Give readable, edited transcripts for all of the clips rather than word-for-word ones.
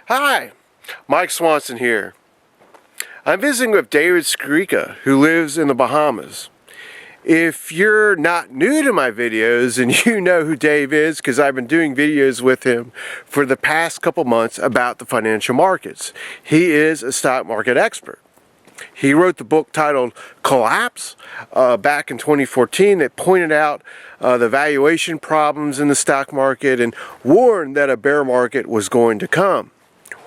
Hi, Mike Swanson here. I'm visiting with David Skarica, who lives in the Bahamas. If you're not new to my videos and you know who Dave is, because I've been doing videos with him for the past couple months about the financial markets. He is a stock market expert. He wrote the book titled Collapse back in 2014 that pointed out the valuation problems in the stock market and warned that a bear market was going to come.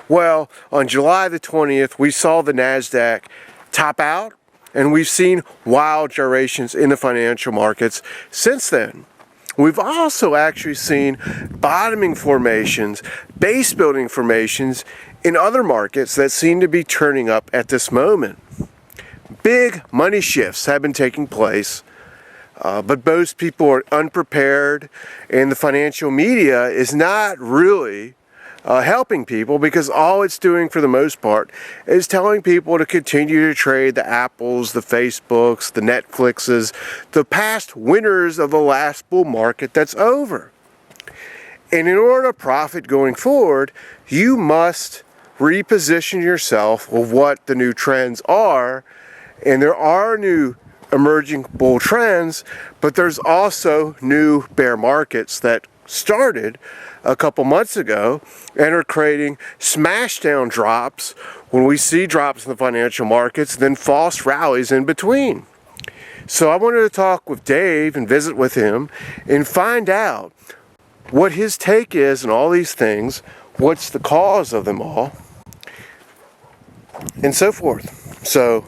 Well, on July the 20th, we saw the NASDAQ top out, and we've seen wild gyrations in the financial markets since then. We've also actually seen bottoming formations, base building formations in other markets that seem to be turning up at this moment. Big money shifts have been taking place, but most people are unprepared, and the financial media is not really helping people, because all it's doing for the most part is telling people to continue to trade the Apples, the Facebooks, the Netflixes, the past winners of the last bull market that's over. And in order to profit going forward, you must reposition yourself with what the new trends are. And there are new emerging bull trends, but there's also new bear markets that started a couple months ago and are creating smash down drops when we see drops in the financial markets, then false rallies in between. So I wanted to talk with Dave and visit with him and find out what his take is on all these things, what's the cause of them all, and so forth. So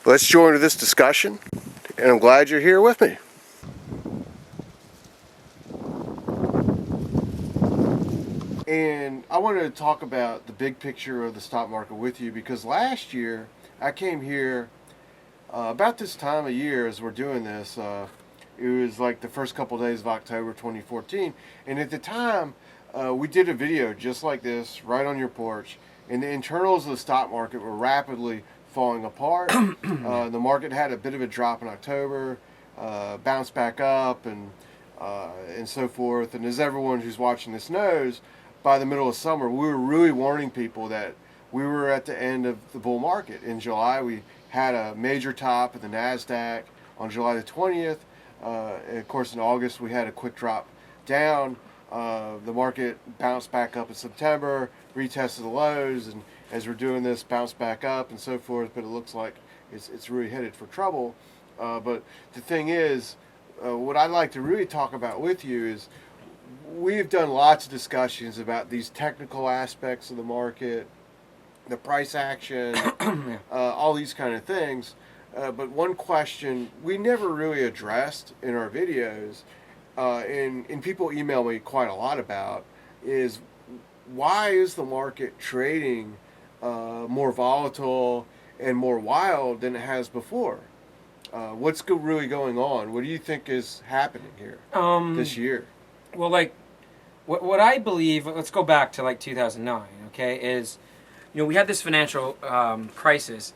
let's join this discussion, and I'm glad you're here with me. And I wanted to talk about the big picture of the stock market with you, because last year I came here about this time of year as we're doing this. It was like the first couple days of October 2014, and at the time we did a video just like this right on your porch, and the internals of the stock market were rapidly falling apart. The market had a bit of a drop in October, bounced back up, and so forth. And as everyone who's watching this knows, by the middle of summer, we were really warning people that we were at the end of the bull market. In July, we had a major top in the NASDAQ on July the 20th. And of course, in August, we had a quick drop down. The market bounced back up in September, retested the lows, and as we're doing this, bounced back up and so forth. But it looks like it's really headed for trouble. But the thing is, what I'd like to really talk about with you is, we've done lots of discussions about these technical aspects of the market, the price action, all these kind of things. But one question we never really addressed in our videos, and people email me quite a lot about, is why is the market trading more volatile and more wild than it has before? What's really going on? What do you think is happening here this year? Well, like, what I believe, let's go back to like 2009, okay, is, we had this financial crisis,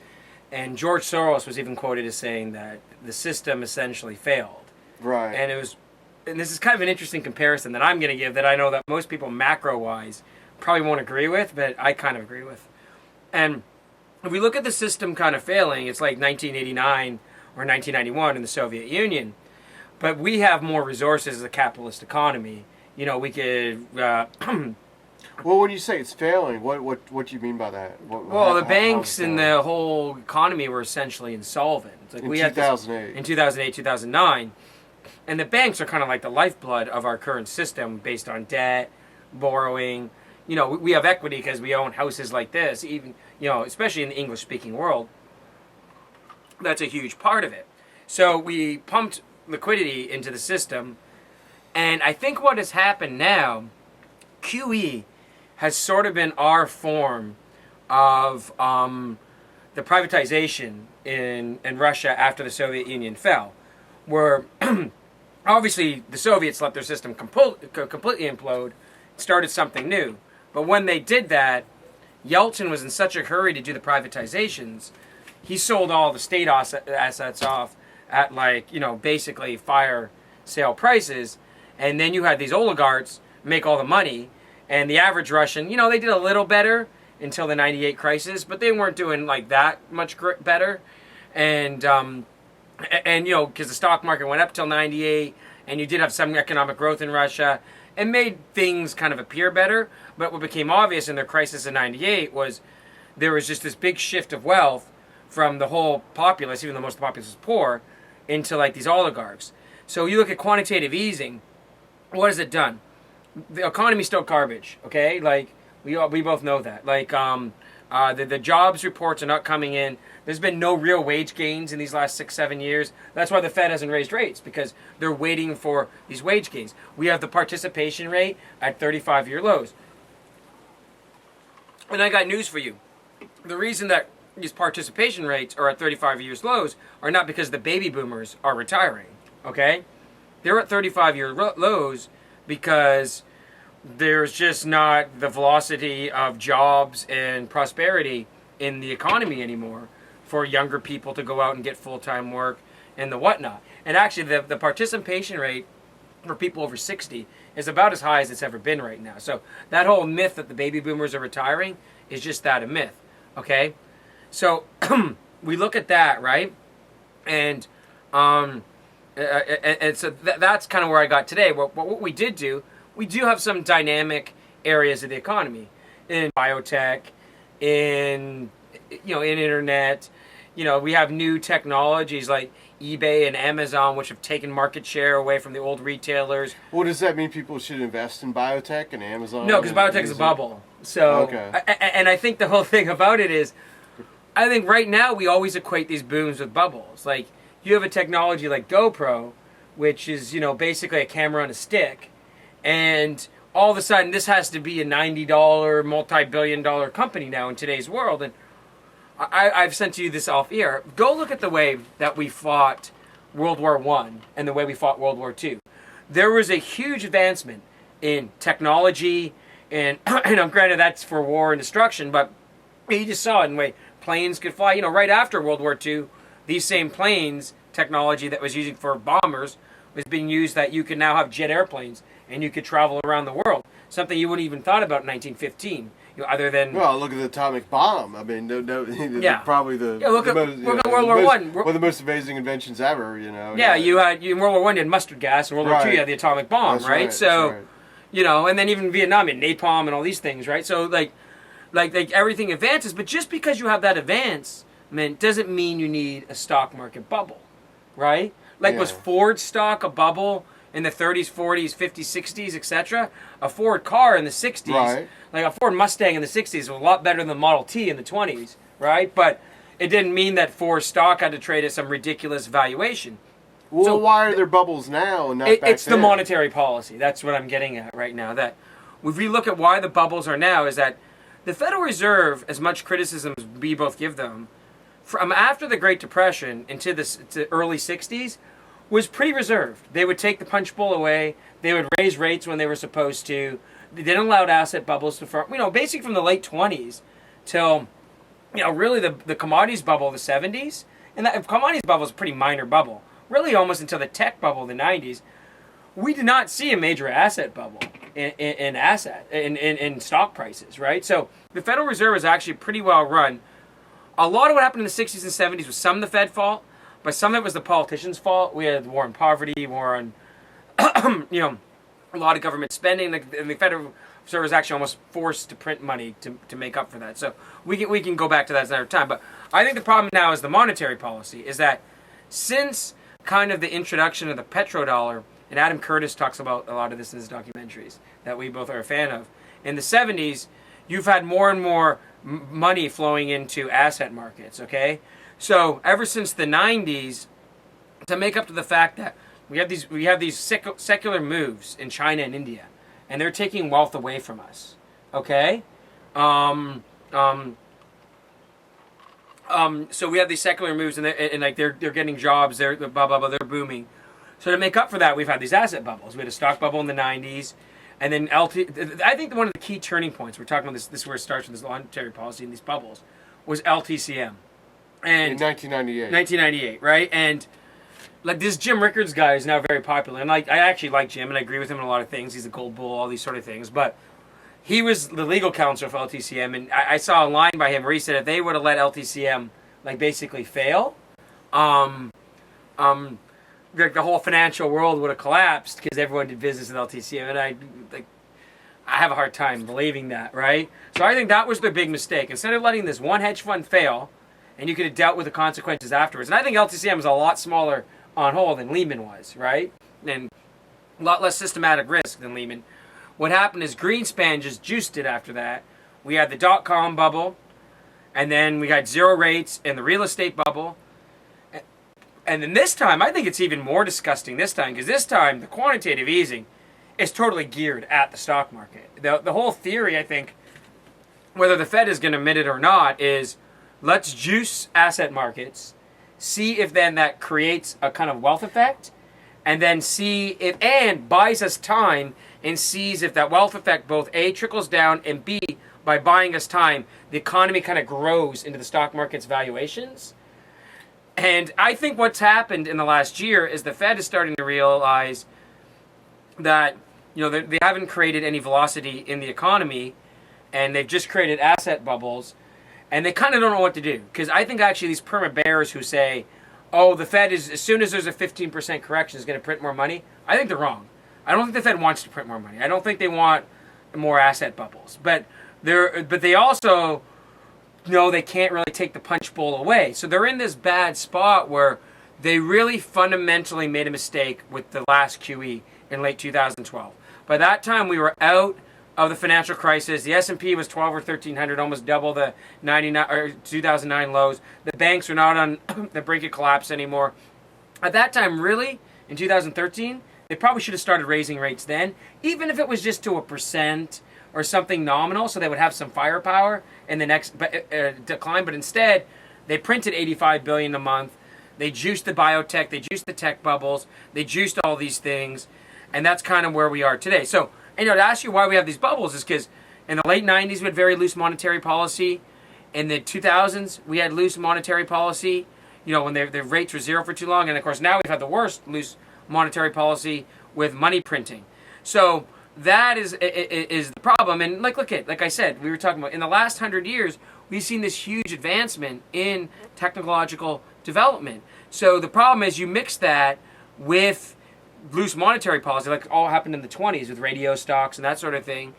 and George Soros was even quoted as saying that the system essentially failed. Right. And this is kind of an interesting comparison that I'm going to give, that I know that most people macro-wise probably won't agree with, but I kind of agree with. And if we look at the system kind of failing, it's like 1989 or 1991 in the Soviet Union. But we have more resources as a capitalist economy. We could... Well, when you say it's failing, what do you mean by that? The banks and the whole economy were essentially insolvent. Like in 2008. In 2008, 2009. And the banks are kind of like the lifeblood of our current system, based on debt, borrowing. We have equity because we own houses like this, even, especially in the English-speaking world. That's a huge part of it. So we pumped liquidity into the system, and I think what has happened now, QE has sort of been our form of the privatization in Russia after the Soviet Union fell, where obviously the Soviets let their system completely implode, started something new. But when they did that, Yeltsin was in such a hurry to do the privatizations, he sold all the state assets off at basically fire sale prices, and then you had these oligarchs make all the money, And the average Russian, you know, they did a little better until the 98 crisis, but they weren't doing like that much better. And you know, because the stock market went up till 98, and you did have some economic growth in Russia, and made things kind of appear better. But what became obvious in their crisis in 98 was there was just this big shift of wealth from the whole populace, even though most of the populace was poor, into like these oligarchs. So you look at quantitative easing, what has it done? The economy's still garbage, okay? Like, we both know that. Like, the jobs reports are not coming in. There's been no real wage gains in these last 6-7 years. That's why the Fed hasn't raised rates, because they're waiting for these wage gains. We have the participation rate at 35-year lows. And I got news for you. The reason that these participation rates are at 35 years lows are not because the baby boomers are retiring, okay? They're at 35-year lows because there's just not the velocity of jobs and prosperity in the economy anymore for younger people to go out and get full-time work and the whatnot. And actually, the participation rate for people over 60 is about as high as it's ever been right now. So that whole myth that the baby boomers are retiring is just that, a myth, okay? So we look at that, right? And so that's kind of where I got today. What we did do, we do have some dynamic areas of the economy in biotech, in internet. You know, we have new technologies like eBay and Amazon, which have taken market share away from the old retailers. Well, does that mean people should invest in biotech and Amazon? No, because biotech is a bubble. So, okay. And I think the whole thing about it is, I think right now we always equate these booms with bubbles. Like, you have a technology like GoPro, which is, you know, basically a camera on a stick, and all of a sudden this has to be a $90 multi-billion-dollar company now in today's world. And I've sent you this off air. Go look at the way that we fought World War I and the way we fought World War II. There was a huge advancement in technology, and granted that's for war and destruction, but you just saw it in the way planes could fly. You know, right after World War II, these same planes, technology that was used for bombers, was being used that you can now have jet airplanes and you could travel around the world. Something you wouldn't even thought about in 1915. You know, other than, well, look at the atomic bomb. I mean, yeah, probably the look at World War I. One of the most amazing inventions ever. You know. Yeah, you had in World War I you had mustard gas, and World War II you had the atomic bomb, That's right? So, right. you know, and then even Vietnam and napalm and all these things, right? So like everything advances, but just because you have that advancement doesn't mean you need a stock market bubble, right? Like, was Ford stock a bubble in the 30s, 40s, 50s, 60s, etc.? A Ford car in the 60s, right, like a Ford Mustang in the 60s, was a lot better than the Model T in the 20s, right? But it didn't mean that Ford stock had to trade at some ridiculous valuation. Well, So why are there bubbles now and not back it's then? the monetary policy. That's what I'm getting at right now. That if we look at why the bubbles are now, is that the Federal Reserve, as much criticism as we both give them, from after the Great Depression into the early 60s, was pretty reserved. They would take the punch bowl away. They would raise rates when they were supposed to. They didn't allow asset bubbles to form. You know, basically from the late 20s till, you know, really the commodities bubble of the 70s. And that commodities bubble is a pretty minor bubble. Really almost until the tech bubble of the 90s. We did not see a major asset bubble in stock prices, right? So the Federal Reserve is actually pretty well run. A lot of what happened in the 60s and 70s was some of the Fed fault, but some of it was the politicians' fault. We had war on poverty, war on, you know, a lot of government spending. And the Federal Reserve was actually almost forced to print money to make up for that. So we can go back to that another time. But I think the problem now is the monetary policy, is that since kind of the introduction of the petrodollar, and Adam Curtis talks about a lot of this in his documentaries that we both are a fan of, in the 70s, you've had more and more money flowing into asset markets, okay? So ever since the 90s, to make up to the fact that we have these secular moves in China and India, and they're taking wealth away from us, okay? So we have these secular moves, and they're getting jobs, they're blah blah blah, they're booming. So to make up for that, we've had these asset bubbles. We had a stock bubble in the 90s, and then I think one of the key turning points, we're talking about this is where it starts with this monetary policy and these bubbles, was LTCM. And in 1998. 1998, right? And like this Jim Rickards guy is now very popular, and I actually like Jim, and I agree with him on a lot of things. He's a gold bull, all these sort of things. But he was the legal counsel for LTCM, and I saw a line by him where he said if they would have let LTCM like basically fail, like the whole financial world would have collapsed because everyone did business with LTCM, and I have a hard time believing that, right? So I think that was their big mistake. Instead of letting this one hedge fund fail, and you could have dealt with the consequences afterwards. And I think LTCM was a lot smaller on whole than Lehman was, right? And a lot less systematic risk than Lehman. What happened is Greenspan just juiced it after that. We had the dot-com bubble, and then we got zero rates and the real estate bubble. And then this time, I think it's even more disgusting this time, because this time the quantitative easing is totally geared at the stock market. The whole theory, I think, whether the Fed is going to admit it or not, is let's juice asset markets, see if then that creates a kind of wealth effect, and then see if, and buys us time and sees if that wealth effect both A, trickles down, and B, by buying us time, the economy kind of grows into the stock market's valuations. And I think what's happened in the last year is the Fed is starting to realize that, you know, they haven't created any velocity in the economy, and they've just created asset bubbles, and they kind of don't know what to do. Because I think actually these perma bears who say, oh, the Fed is, as soon as there's a 15% correction, is going to print more money, I think they're wrong. I don't think the Fed wants to print more money. I don't think they want more asset bubbles. But they also know they can't really take the punch bowl away. So they're in this bad spot where they really fundamentally made a mistake with the last QE in late 2012. By that time, we were out of the financial crisis. The S&P was 12 or 1300, almost double the 99 or 2009 lows. The banks are not on the brink of collapse anymore. At that time, really, in 2013, they probably should have started raising rates then, even if it was just to 1% or something nominal, so they would have some firepower in the next decline. But instead, they printed $85 billion a month. They juiced the biotech, they juiced the tech bubbles, they juiced all these things, and that's kind of where we are today. So, you know, to ask you why we have these bubbles is because in the late 90s we had very loose monetary policy. In the 2000s we had loose monetary policy, you know, when the rates were zero for too long. And of course now we've had the worst loose monetary policy with money printing. So that is the problem. And like I said, we were talking about in the last 100 years, we've seen this huge advancement in technological development. So the problem is you mix that with loose monetary policy, like all happened in the 20s with radio stocks and that sort of thing,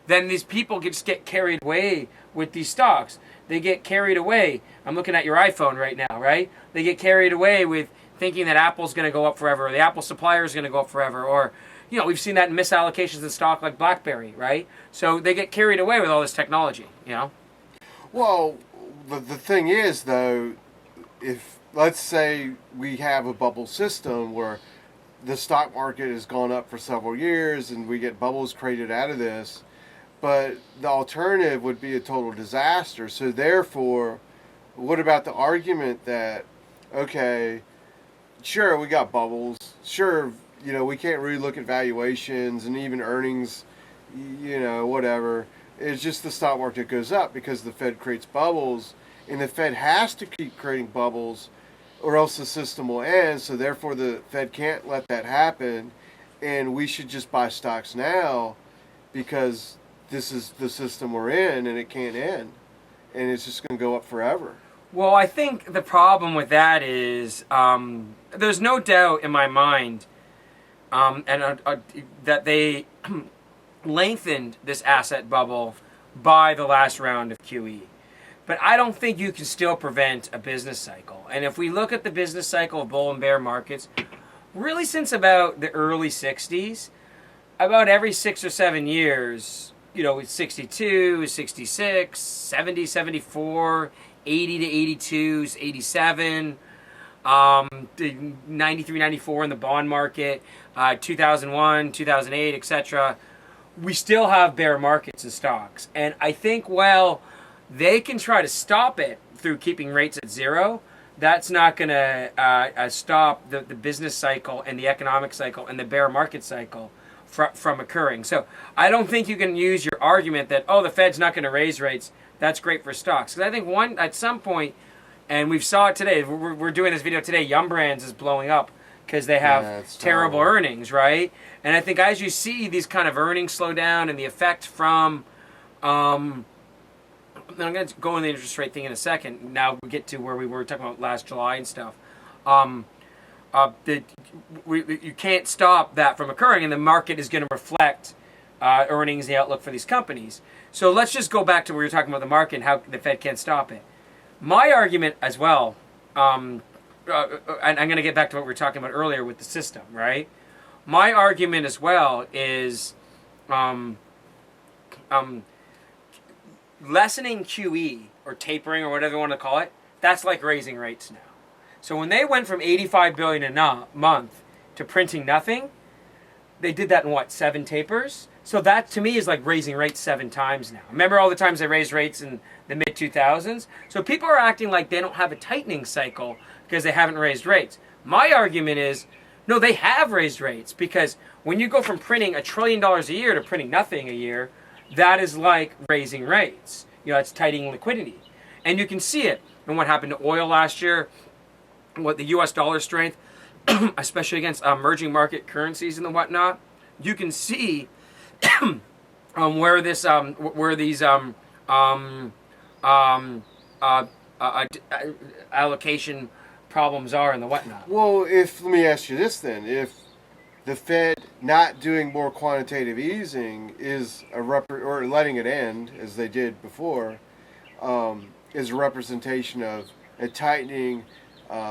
then these people just get carried away with these stocks. They get carried away. I'm looking at your iPhone right now, right? They get carried away with thinking that Apple's going to go up forever, or the Apple supplier is going to go up forever, or, you know, we've seen that in misallocations in stock like BlackBerry, right? So they get carried away with all this technology, you know? Well, the thing is, though, if, let's say we have a bubble system where the stock market has gone up for several years and we get bubbles created out of this, but the alternative would be a total disaster. So therefore, what about the argument that, okay, sure, we got bubbles, sure, you know, we can't really look at valuations and even earnings, you know, whatever. It's just the stock market goes up because the Fed creates bubbles, and the Fed has to keep creating bubbles or else the system will end. So therefore the Fed can't let that happen, and we should just buy stocks now because this is the system we're in and it can't end, and it's just going to go up forever. Well, I think the problem with that is there's no doubt in my mind that they lengthened this asset bubble by the last round of QE. But I don't think you can still prevent a business cycle. And if we look at the business cycle of bull and bear markets, really since about the early 60s, about every 6 or 7 years, you know, it's 62, 66, 70, 74, 80 to 82, 87, 93, 94 in the bond market, 2001, 2008, etc. We still have bear markets in stocks. And I think, well, they can try to stop it through keeping rates at zero. That's not going to stop the business cycle and the economic cycle and the bear market cycle from occurring. So I don't think you can use your argument that, oh, the Fed's not going to raise rates, that's great for stocks. Because I think at some point, and we saw it today, we're doing this video today, Yum Brands is blowing up because they have terrible earnings, right? And I think as you see these kind of earnings slow down and the effect from Then I'm going to go in the interest rate thing in a second. Now we get to where we were talking about last July and stuff. You can't stop that from occurring, and the market is going to reflect earnings, the outlook for these companies. So let's just go back to where we were talking about the market and how the Fed can't stop it. My argument as well, and I'm going to get back to what we were talking about earlier with the system, right? My argument as well is lessening QE or tapering or whatever you want to call it. That's like raising rates now. So when they went from $85 billion a month to printing nothing, they did that in what, 7 tapers? So that to me is like raising rates 7 times now. Remember all the times they raised rates in the mid-2000s? So people are acting like they don't have a tightening cycle because they haven't raised rates. My argument is, no, they have raised rates, because when you go from printing $1 trillion a year to printing nothing a year, that is like raising rates. You know, it's tightening liquidity. And you can see it in what happened to oil last year, what the US dollar strength, especially against emerging market currencies and the whatnot. You can see where this where these allocation problems are and the whatnot. Well, let me ask you this then: if the Fed not doing more quantitative easing is or letting it end as they did before, is a representation of a tightening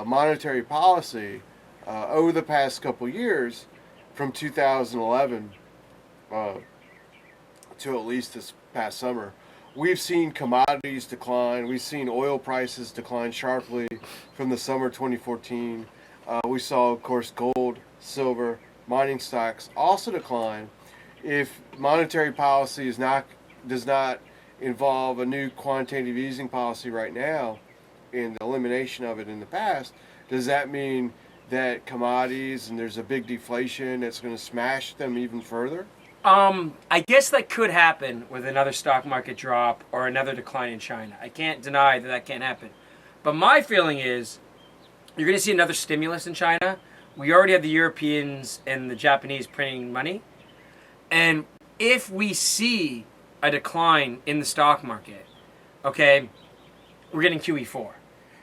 monetary policy over the past couple years, from 2011 to at least this past summer. We've seen commodities decline. We've seen oil prices decline sharply from the summer 2014. We saw, of course, gold, silver, mining stocks also decline. If monetary policy does not involve a new quantitative easing policy right now, and the elimination of it in the past, does that mean that commodities and there's a big deflation that's going to smash them even further? I guess that could happen with another stock market drop or another decline in China. I can't deny that that can't happen. But my feeling is you're going to see another stimulus in China. We already have the Europeans and the Japanese printing money. And if we see a decline in the stock market, okay, we're getting QE4.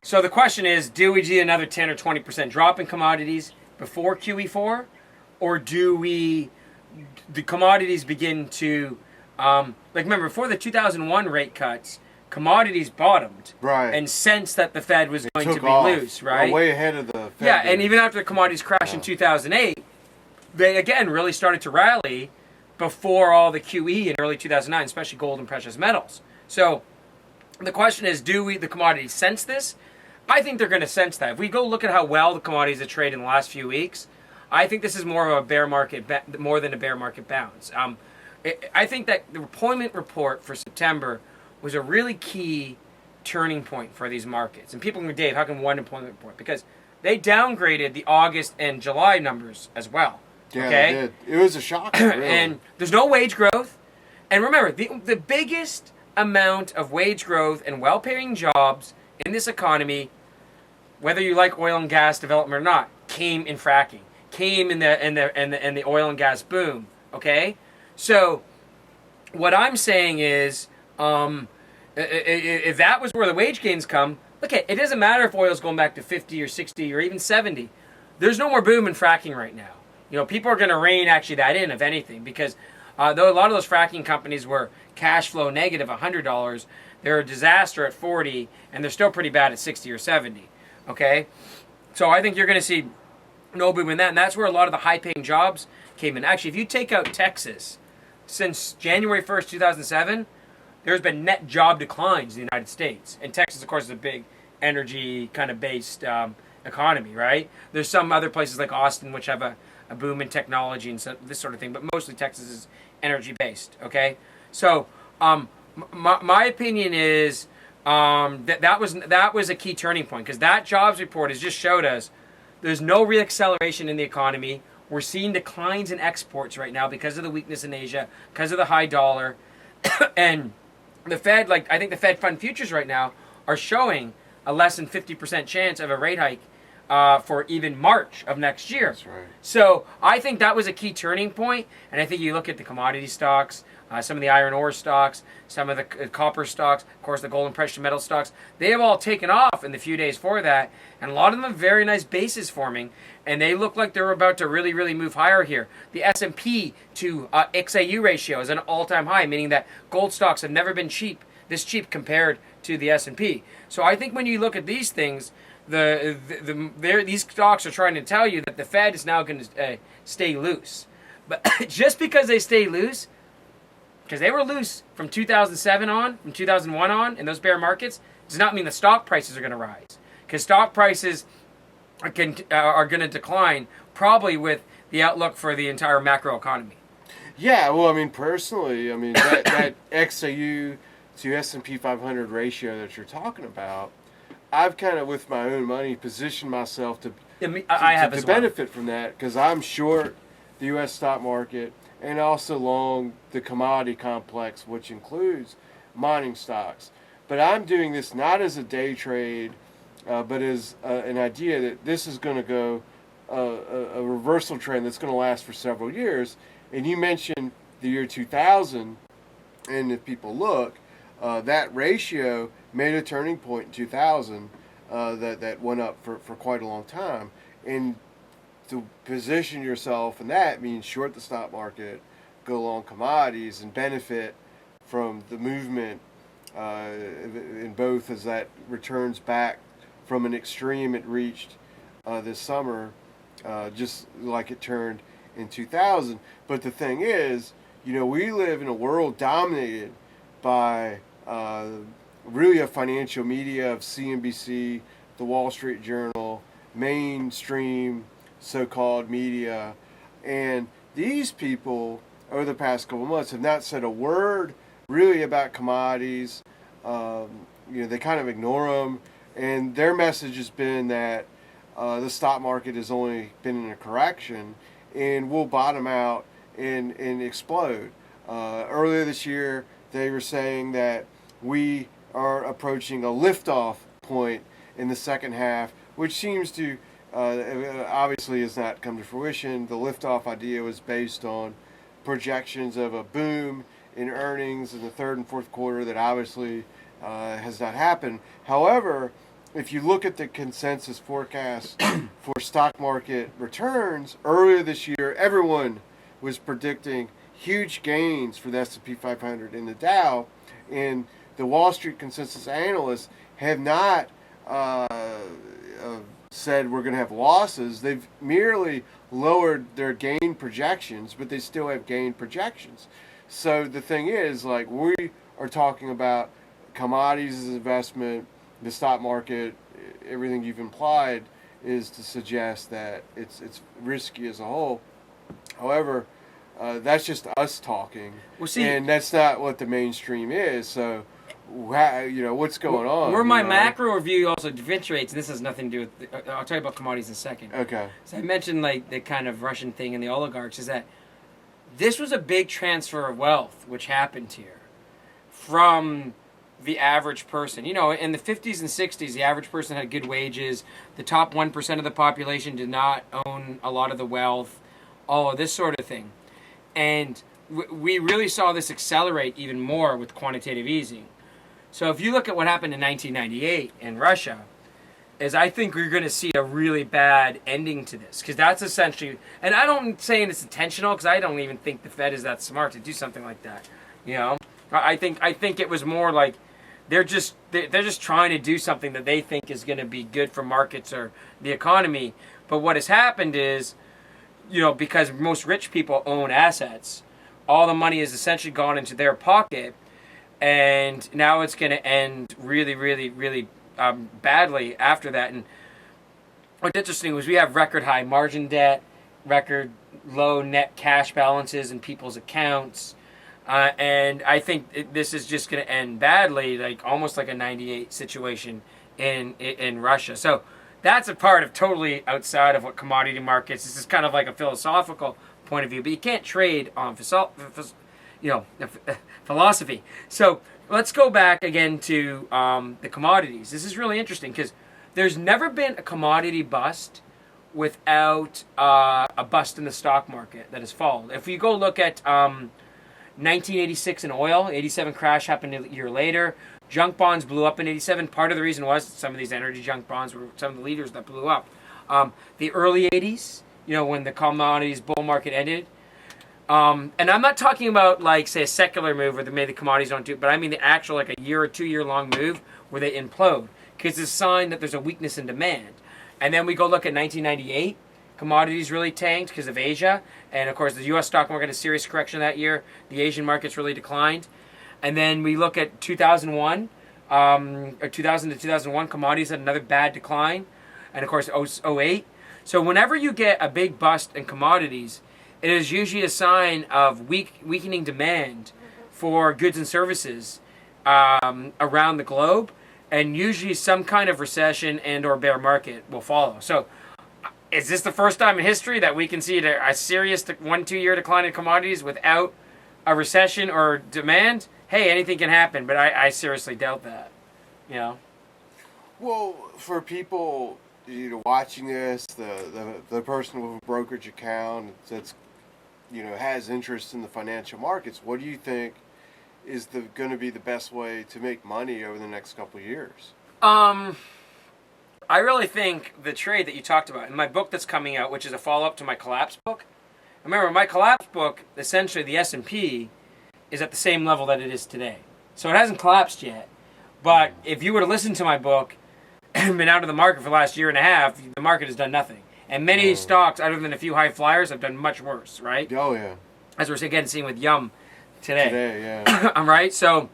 So the question is, do we see another 10 or 20% drop in commodities before QE4? Or do the commodities begin to, remember, before the 2001 rate cuts, commodities bottomed. Right. And sensed that the Fed was going to be loose, right? Way ahead of the Fed. Yeah, and even after the commodities crash in 2008, they again really started to rally before all the QE in early 2009, especially gold and precious metals. So the question is, do the commodities sense this? I think they're going to sense that. If we go look at how well the commodities have traded in the last few weeks, I think this is more of a bear market, more than a bear market bounce. I think that the employment report for September was a really key turning point for these markets. And people can go, Dave, how come one employment report? Because they downgraded the August and July numbers as well. Yeah, okay? they did. It was a shock. Really. And there's no wage growth. And remember, the biggest amount of wage growth and well-paying jobs in this economy, whether you like oil and gas development or not, came in fracking, came in the oil and gas boom. Okay, so what I'm saying is, if that was where the wage gains come, look, it doesn't matter if oil's going back to 50 or 60 or even 70. There's no more boom in fracking right now. You know, people are going to rein actually that in, if anything, because though a lot of those fracking companies were cash flow negative $100, they're a disaster at 40, and they're still pretty bad at 60 or 70. Okay, so I think you're going to see no boom in that, and that's where a lot of the high-paying jobs came in. Actually, if you take out Texas, since January 1st, 2007, there's been net job declines in the United States. And Texas, of course, is a big energy kind of based economy, right? There's some other places like Austin which have a boom in technology and this sort of thing, but mostly Texas is energy based, okay? So my opinion is that was a key turning point, because that jobs report has just showed us there's no reacceleration in the economy. We're seeing declines in exports right now because of the weakness in Asia, because of the high dollar. And the Fed, I think the Fed fund futures right now are showing a less than 50% chance of a rate hike for even March of next year. That's right. So I think that was a key turning point, and I think you look at the commodity stocks, some of the iron ore stocks, some of the copper stocks, of course the gold and precious metal stocks, they have all taken off in the few days for that, and a lot of them have very nice bases forming, and they look like they're about to really, really move higher here. The S&P to XAU ratio is an all-time high, meaning that gold stocks have never been this cheap compared to the S&P. So I think when you look at these these stocks are trying to tell you that the Fed is now going to stay loose. But just because they stay loose, because they were loose from 2007 on, from 2001 on, in those bear markets, does not mean the stock prices are going to rise. Because stock prices are going to decline, probably with the outlook for the entire macro economy. Yeah, well, I mean, personally, I mean, that XAU to S&P 500 ratio that you're talking about, I've kind of, with my own money, positioned myself to benefit from that, because I'm short the U.S. stock market and also long the commodity complex, which includes mining stocks. But I'm doing this not as a day trade, but as an idea that this is going to go a reversal trend that's going to last for several years. And you mentioned the year 2000, and if people look, that ratio made a turning point in 2000 that went up for quite a long time. And to position yourself in that means short the stock market, go long commodities, and benefit from the movement in both as that returns back from an extreme it reached this summer, just like it turned in 2000. But the thing is, we live in a world dominated by really a financial media of CNBC, the Wall Street Journal, mainstream so-called media, and these people over the past couple of months have not said a word really about commodities. They kind of ignore them, and their message has been that the stock market has only been in a correction and will bottom out and explode. Earlier this year, they were saying that we are approaching a liftoff point in the second half, which seems to obviously has not come to fruition. The liftoff idea was based on projections of a boom in earnings in the third and fourth quarter that obviously has not happened. However, if you look at the consensus forecast for stock market returns earlier this year, everyone was predicting huge gains for the S&P 500 and the Dow, and the Wall Street consensus analysts have not said we're going to have losses. They've merely lowered their gain projections, but they still have gain projections. So the thing is, like, we are talking about commodities as investment, the stock market, everything you've implied is to suggest that it's risky as a whole. However, that's just us talking, and that's not what the mainstream is. So, what's going on? Where my macro review also differentiates, and this has nothing to do with, I'll tell you about commodities in a second. Okay. So I mentioned like the kind of Russian thing and the oligarchs, is that this was a big transfer of wealth which happened here from the average person. In the 50s and 60s, the average person had good wages. The top 1% of the population did not own a lot of the wealth, all of this sort of thing. And we really saw this accelerate even more with quantitative easing. So if you look at what happened in 1998 in Russia, is I think we're going to see a really bad ending to this, because that's essentially, and I don't saying it's intentional, because I don't even think the Fed is that smart to do something like that. I think it was more like they're just trying to do something that they think is going to be good for markets or the economy. But what has happened is, because most rich people own assets, all the money has essentially gone into their pocket. And now it's going to end really, really, really badly after that. And what's interesting was we have record high margin debt, record low net cash balances in people's accounts. And I think this is just going to end badly, like almost like a 98 situation in Russia. So that's a part of totally outside of what commodity markets. This is kind of like a philosophical point of view, but you can't trade on philosophy. So let's go back again to the commodities. This is really interesting because there's never been a commodity bust without a bust in the stock market that has followed. If you go look at 1986 in oil, 87 crash happened a year later. Junk bonds blew up in 87. Part of the reason was some of these energy junk bonds were some of the leaders that blew up. The early 80s, when the commodities bull market ended. And I'm not talking about, like, say, a secular move where maybe the commodities don't do it, but I mean the actual, like, a year or 2 year long move where they implode. Because it's a sign that there's a weakness in demand. And then we go look at 1998. Commodities really tanked because of Asia. And, of course, the U.S. stock market had a serious correction that year. The Asian markets really declined. And then we look at 2001, or 2000 to 2001, commodities had another bad decline. And, of course, 08. So whenever you get a big bust in commodities, it is usually a sign of weakening demand for goods and services around the globe. And usually some kind of recession and or bear market will follow. So is this the first time in history that we can see a serious 1-2 year decline in commodities without a recession or demand? Hey, anything can happen, but I seriously doubt that. Well, for people watching this, the person with a brokerage account that's has interest in the financial markets, what do you think is going to be the best way to make money over the next couple of years? I really think the trade that you talked about in my book that's coming out, which is a follow-up to my collapse book. Remember, my collapse book, essentially the S&P is at the same level that it is today. So it hasn't collapsed yet. But if you were to listen to my book and been out of the market for the last year and a half, the market has done nothing. And many stocks, other than a few high flyers, have done much worse, right? Oh, yeah. As we're again seeing with Yum today. Today, yeah. I'm right. So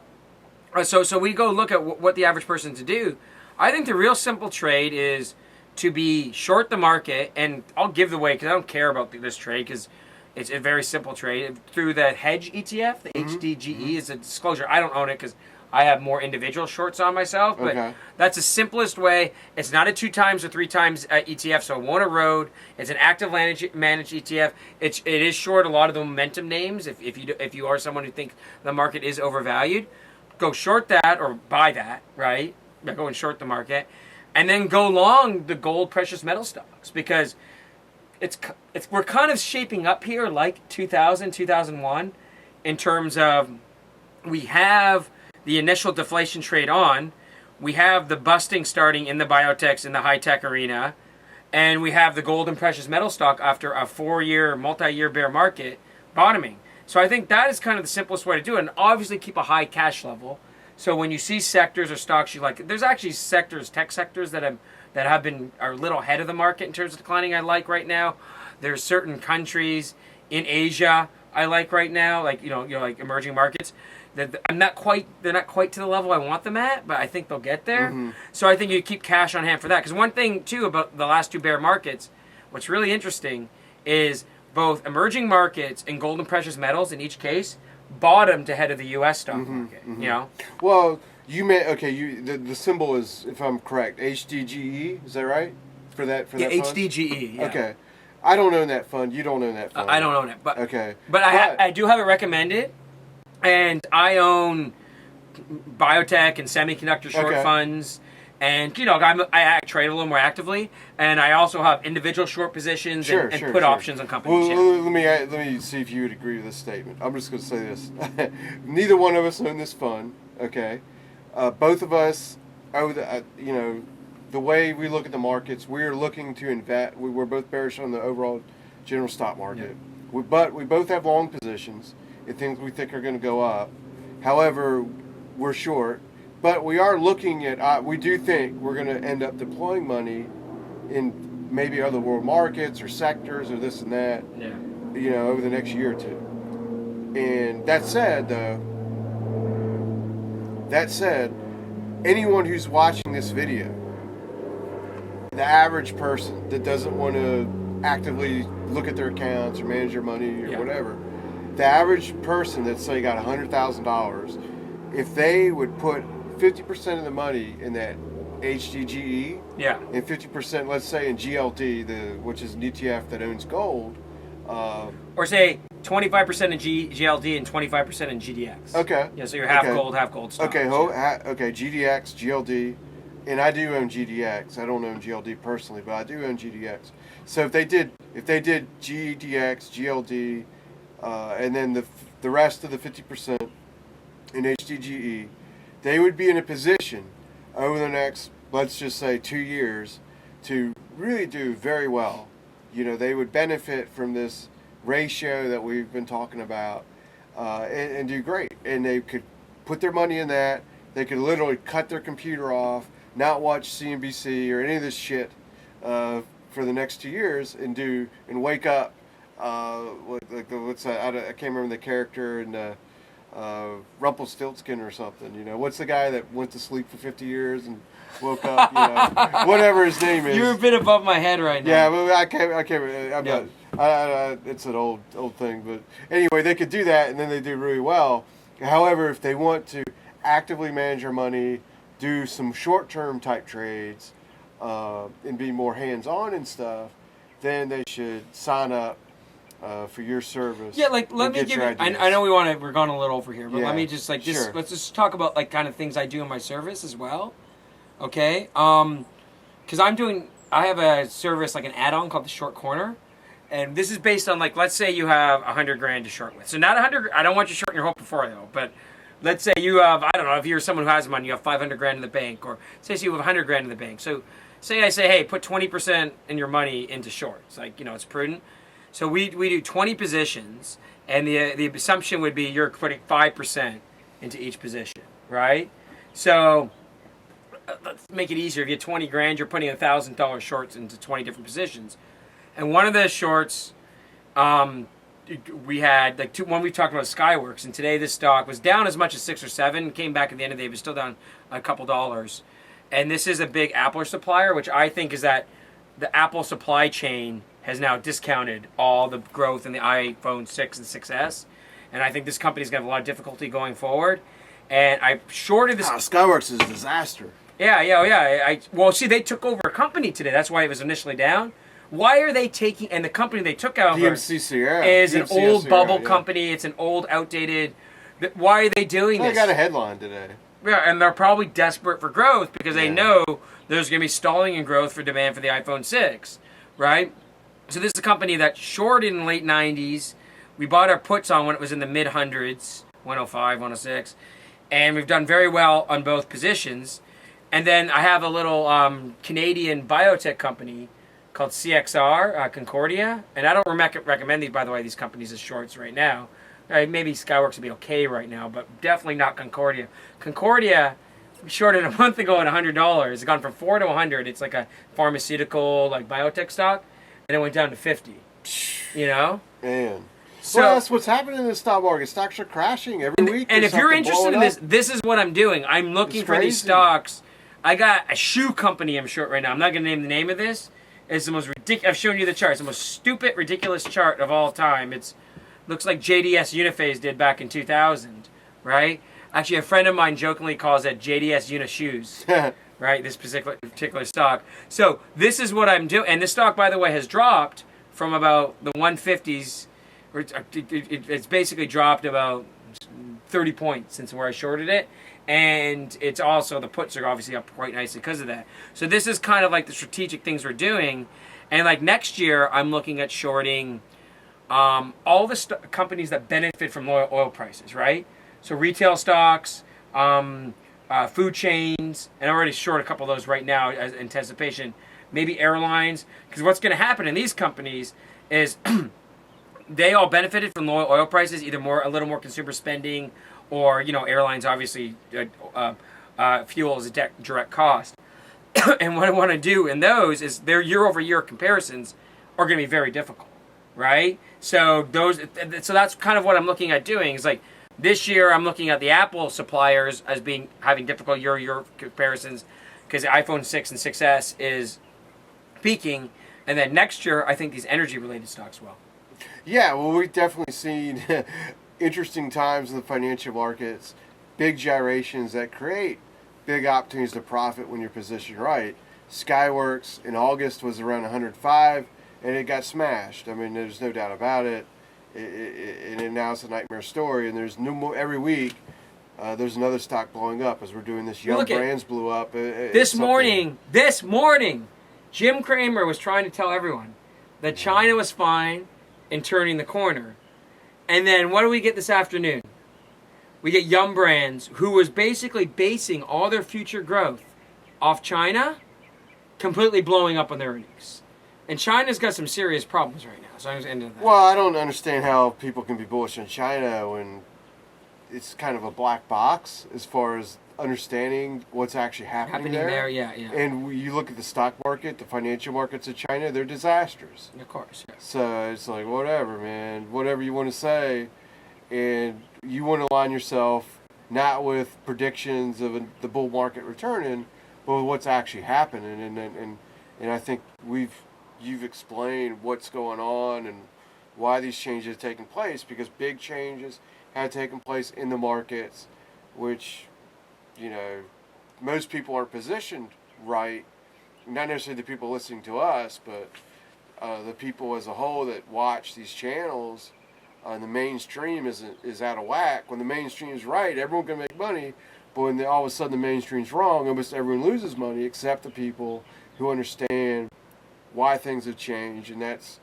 we go look at what the average person to do. I think the real simple trade is to be short the market, and I'll give the way because I don't care about this trade because it's a very simple trade through the hedge ETF. The HDGE is a disclosure. I don't own it because I have more individual shorts on myself, but that's the simplest way. It's not a 2 times or 3 times ETF, so it won't erode. It's an active managed ETF. It is short a lot of the momentum names. If you are someone who thinks the market is overvalued, go short that or buy that, right? Go and short the market, and then go long the gold, precious metal stocks because we're kind of shaping up here like 2000, 2001 in terms of we have the initial deflation trade on, we have the busting starting in the biotechs in the high-tech arena, and we have the gold and precious metal stock after a 4-year, multi-year bear market bottoming. So I think that is kind of the simplest way to do it, and obviously keep a high cash level. So when you see sectors or stocks you like, there's actually sectors, tech sectors that are a little ahead of the market in terms of declining I like right now. There's certain countries in Asia I like right now, like like emerging markets. They're not quite to the level I want them at, but I think they'll get there. So I think you keep cash on hand for that. Because one thing, too, about the last 2 bear markets, what's really interesting is both emerging markets and gold and precious metals, in each case, bottomed ahead of the U.S. stock market. Well, you may the symbol is, if I'm correct, HDGE. Is that right? For that fund? HDGE. Yeah. Okay. I don't own that fund. You don't own that fund. I don't own it, but okay. But I do have it recommended. And I own biotech and semiconductor short funds, and I trade a little more actively, and I also have individual short positions and put options on companies. Well, let me see if you would agree with this statement. I'm just going to say this: neither one of us own this fund. Okay, both of us owe the way we look at the markets. We're looking to invest. We're both bearish on the overall general stock market, but we both have long positions in things we think are going to go up. However, we're short, but we are looking at, we do think we're going to end up deploying money in maybe other world markets or sectors or this and that, over the next year or two. And that said, anyone who's watching this video, the average person that doesn't want to actively look at their accounts or manage their money or whatever, the average person that's, say, got $100,000, if they would put 50% of the money in that HDGE, and 50%, let's say, in GLD, which is an ETF that owns gold, or say 25% in GLD and 25% in GDX. Okay. Yeah, so you're half gold stock. Okay, GDX, GLD, and I do own GDX. I don't own GLD personally, but I do own GDX. So if they did GDX, GLD, and then the rest of the 50% in HDGE, they would be in a position over the next, let's just say, 2 years to really do very well. You know, they would benefit from this ratio that we've been talking about, and do great. And they could put their money in that. They could literally cut their computer off, not watch CNBC or any of this shit for the next 2 years, and wake up. What's that? I can't remember the character in Rumpelstiltskin or something. You know, what's the guy that went to sleep for 50 years and woke up? You know, whatever his name is. You're a bit above my head right now. Yeah, but I can't. I'm not. It's an old thing, but anyway, they could do that, and then they do really well. However, if they want to actively manage their money, do some short-term type trades, and be more hands-on and stuff, then they should sign up for your service. Yeah, like let me give you. I know we're going a little over here, but let me just let's just talk about like kind of things I do in my service as well. Okay, because I have a service like an add-on called the Short Corner, and this is based on like, let's say you have $100,000 to short with. So not 100. I don't want you shorting your whole portfolio, but let's say you have, I don't know, if you're someone who has money, you have $500,000 in the bank, or say you have $100,000 in the bank. So say I say, hey, put 20% in your money into shorts. Like, you know, it's prudent. So we do 20 positions, and the assumption would be you're putting 5% into each position, right? So let's make it easier. If you have $20,000, you're putting $1,000 shorts into 20 different positions. And one of the shorts, we had like one we talked about Skyworks, and today this stock was down as much as 6 or 7. Came back at the end of the day, but still down a couple dollars. And this is a big Apple supplier, which I think is that the Apple supply chain has now discounted all the growth in the iPhone 6 and 6S. And I think this company's going to have a lot of difficulty going forward. And I shorted this. Skyworks is a disaster. Yeah. Well, see, they took over a company today. That's why it was initially down. Why are they taking, and the company they took over is an old bubble company. It's an old, outdated. Why are they doing this? They got a headline today. Yeah, and they're probably desperate for growth because they know there's going to be stalling in growth for demand for the iPhone 6, right? So this is a company that shorted in the late 90s. We bought our puts on when it was in the mid-hundreds, 105, 106, and we've done very well on both positions. And then I have a little Canadian biotech company called CXR, Concordia, and I don't recommend these, by the way, these companies as shorts right now. Maybe Skyworks would be okay right now, but definitely not Concordia. Concordia, we shorted a month ago at $100. It's gone from 4 to 100. It's like a pharmaceutical, like biotech stock, and it went down to 50. You know? Man. So that's what's happening in the stock market. Stocks are crashing every week. And if you're interested in this is what I'm doing. I'm looking for these stocks. I got a shoe company I'm short right now. I'm not going to name the name of this. It's the most ridiculous. I've shown you the chart. It's the most stupid, ridiculous chart of all time. It looks like JDS Uniphase did back in 2000, right? Actually, a friend of mine jokingly calls that JDS Unishoes, right? This particular stock. So this is what I'm doing. And this stock, by the way, has dropped from about the 150s. It's basically dropped about 30 points since where I shorted it. And it's also, the puts are obviously up quite nicely because of that. So this is kind of like the strategic things we're doing. And like next year, I'm looking at shorting all the companies that benefit from low oil prices, right? So retail stocks, food chains, and I'm already short a couple of those right now as anticipation. Maybe airlines, because what's going to happen in these companies is they all benefited from low oil prices, either a little more consumer spending, or, you know, airlines obviously fuel is a direct cost. And what I want to do in those is their year-over-year comparisons are going to be very difficult, right? So that's kind of what I'm looking at doing. Is like this year I'm looking at the Apple suppliers as having difficult year-over-year comparisons because the iPhone 6 and 6S is peaking, and then next year I think these energy-related stocks will. Yeah, well, we've definitely seen interesting times in the financial markets, big gyrations that create big opportunities to profit when you're positioned right. Skyworks in August was around 105, and it got smashed. I mean, there's no doubt about it. And now it's a nightmare story, and there's no more every week. There's another stock blowing up as we're doing this. Young Brands blew up. This morning, Jim Cramer was trying to tell everyone that China was fine and turning the corner. And then what do we get this afternoon? We get Yum Brands, who was basically basing all their future growth off China, completely blowing up on their earnings. And China's got some serious problems right now. So I'm just ending that. Well, I don't understand how people can be bullish on China when it's kind of a black box as far as understanding what's actually happening there. Yeah. And you look at the stock market, the financial markets of China, they're disasters. Of course, yeah. So it's like, whatever, man. Whatever you want to say. And you want to align yourself not with predictions of the bull market returning, but with what's actually happening. And I think you've explained what's going on and why these changes have taken place, because big changes had taken place in the markets, which, you know, most people are positioned right. Not necessarily the people listening to us, but the people as a whole that watch these channels. The mainstream is out of whack. When the mainstream is right, everyone can make money. But when all of a sudden the mainstream's wrong, almost everyone loses money except the people who understand why things have changed. And that's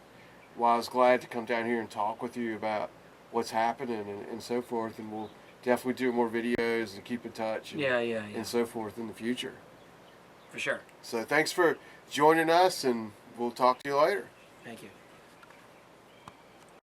why I was glad to come down here and talk with you about what's happening and so forth. And we'll definitely do more videos and keep in touch and, and so forth in the future. For sure. So thanks for joining us, and we'll talk to you later. Thank you.